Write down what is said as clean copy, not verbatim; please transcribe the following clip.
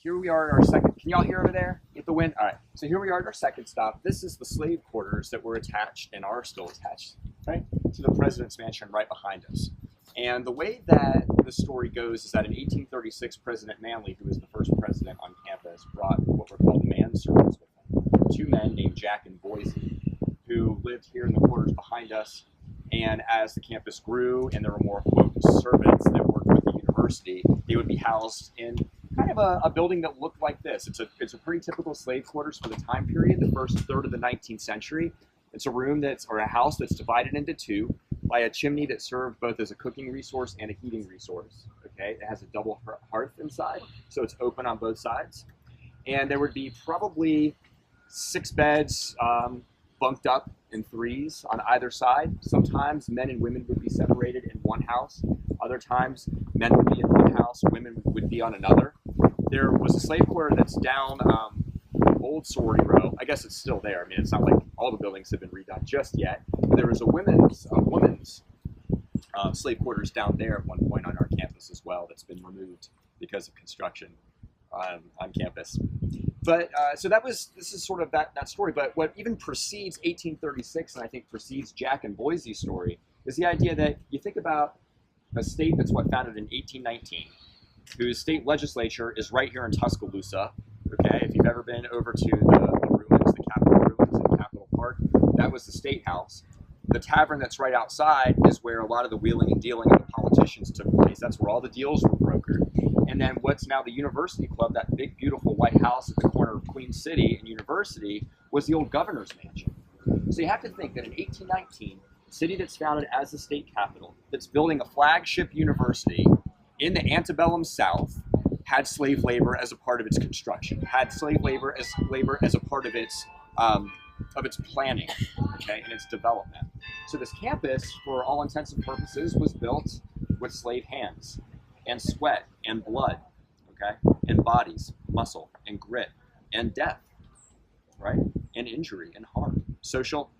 here we are at our second. Can y'all hear over there? Get the wind? All right. So here we are at our second stop. This is the slave quarters that were attached and are still attached, right, to the president's mansion right behind us. And the way that the story goes is that in 1836, President Manley, who was the first president on campus, brought what were called manservants with him. Two men named Jack and Boise, who lived here in the quarters behind us. And as the campus grew and there were more, quote, servants that worked with the university, they would be housed in kind of a building that looked like this. It's a pretty typical slave quarters for the time period, the first third of the 19th century. It's a room or a house that's divided into two by a chimney that served both as a cooking resource and a heating resource. Okay, it has a double hearth inside, so it's open on both sides. And there would be probably 6 beds bunked up in threes on either side. Sometimes men and women would be separated in one house. Other times, men would be in one house, women would be on another. There was a slave quarter that's down Old Sorority Row. I guess it's still there. I mean, it's not like all the buildings have been redone just yet. But there was a women's slave quarters down there at one point on our campus as well that's been removed because of construction on campus. But so this is sort of that story. But what even precedes 1836, and I think precedes Jack and Boise's story, is the idea that you think about a state that's founded in 1819, whose state legislature is right here in Tuscaloosa. Okay, if you've ever been over to the ruins, the Capitol ruins in Capitol Park, that was the State House. The tavern that's right outside is where a lot of the wheeling and dealing of the politicians took place. That's where all the deals were brokered. And then what's now the University Club, that big, beautiful white house at the corner of Queen City and University, was the old governor's mansion. So you have to think that in 1819, a city that's founded as the state capital, that's building a flagship university in the antebellum South, had slave labor as a part of its construction, had slave labor as a part of its planning, okay, and its development. So this campus, for all intents and purposes, was built with slave hands and sweat and blood, okay, and bodies, muscle and grit and death, right, and injury and harm, social